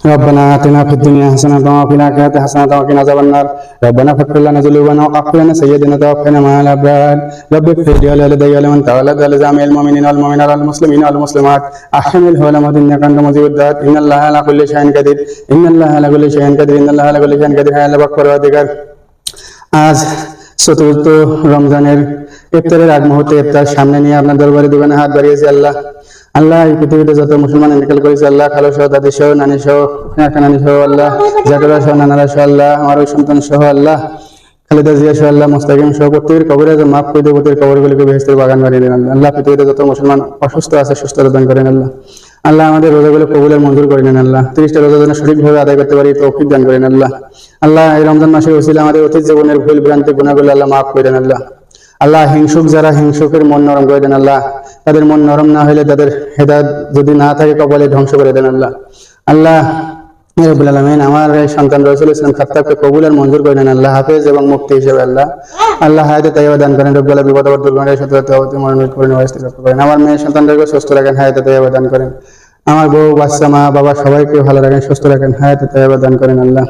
ربنا آتنا في الدنيا حسنة وفي الآخرة حسنة وقنا عذاب النار ربنا اغفر لنا ذنوبنا وغفر لنا سيئاتنا وتوفنا مع الأبرار رب اغفر لي ولوالدي ولمن تولد ولجميع المؤمنين والمؤمنات والمسلمين والمسلمات أحمله ولموت إنك أنت مجيب الدعوات إن الله على كل شيء قدير إن الله على كل شيء قدير إن الله على كل شيء قدير হায় আল্লাহ পাক পরওয়ারদিগার আজ চতুর্থ রমজানের ইফতারের আগ মুহূর্তে ইফতার সামনে নিয়ে আপনার দরবারে দোকানে হাত বাড়িয়েছি আল্লাহ আল্লাহ এই পৃথিবীতে যত মুসলমান ইন্তেকাল করেছে আল্লাহ খালো সহ দাদি সহ নানি সহ নানি সহ আল্লাহ জাটুরা সহ নানারা সহ আল্লাহ আমার ওই সন্তান সহ আল্লাহ খালেদা জিয়া সহ আল্লাহ মুস্তাকিম সহ প্রত্যেকের কবরে মাফ করে দিয়ে প্রত্যেকের কবরগুলিকে বেহেশতের বাগান বানিয়ে দেন আল্লাহ পৃথিবীতে যত মুসলমান অসুস্থ আছে সুস্থতা দান করেন আল্লাহ আল্লাহ আমাদের রোজাগুলো কবুলের মঞ্জুর করে নেন আল্লাহ 30টা রোজা যেন সঠিকভাবে আদায় করতে পারি তৌফিক দান করেন আল্লাহ আল্লাহ এই রমজান মাসের ওসিলা আমাদের অতীত জীবনের ভুল ভ্রান্তি গুনাহগুলো আল্লাহ মাফ করে দেন আল্লাহ আল্লাহ হিংসুক যারা হিংসুকের মন নরম করে দেন আল্লাহ তাদের মন নরম না হলে তাদের হেদায়েত যদি না থাকে কপালে ধ্বংস করে দেন আল্লাহ আল্লাহ রব্বুল আলামিন আমার এই সন্তান রাসূল ইসলাম খাত্তাবকে কবুল আর মঞ্জুর করে নেন আল্লাহ হাফেজ এবং মুফতি হিসেবে আল্লাহ আল্লাহ হায়াতে তাইয়্যিবা দান করেন রব্বুল আলামিন বিপদ দুর্ঘটনায় সতর্কতা মনোনীত করেন ওয়াস্তিগফার করেন আমার মেয়ে সন্তানদেরকে সুস্থ রাখেন হায়াতে তাইয়্যিবা দান করেন আমার বউ বাচ্চা মা বাবা সবাইকে ভালো রাখেন সুস্থ রাখেন হায়াতে তাইয়্যিবা দান করেন আল্লাহ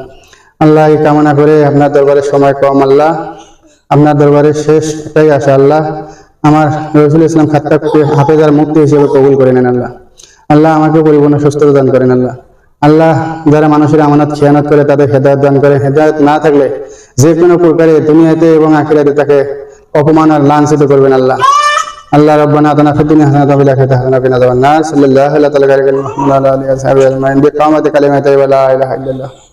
আল্লাহ এই কামনা করে আপনার দরবারে সময় কম আল্লাহ আপনার দরবারে শেষ এটাই আশা আল্লাহ আমার রাসূল ইসলাম খাত্তাবকে হাফেজ আর মুফতি হিসেবে কবুল করে নেন আল্লাহ আল্লাহ আমাকে পরিপূর্ণ সুস্থতা দান করেন আল্লাহ আল্লাহ যারা মানুষের আমানত খিয়ানত করে তাদের হেদায়েত দান করে হেদায়েত না থাকলে যে কোনো প্রকারে দুনিয়াতে এবং আখিরাতে তাকে অপমান আর লাঞ্ছিত করবেন আল্লাহ আল্লাহ রব্বানা আতিনা ফিদ দুনিয়া হাসানাতাও ওয়া ফিল আখিরাতি হাসানাতাও ওয়া কিনা আযাবান নার সাল্লাল্লাহু আলাইহি ওয়া সাল্লাম মুহাম্মাদ ওয়া আলিহি ওয়া সাহবিহি আজমাইন বিকামাতি কালিমাতি লা ইলাহা ইল্লাল্লাহ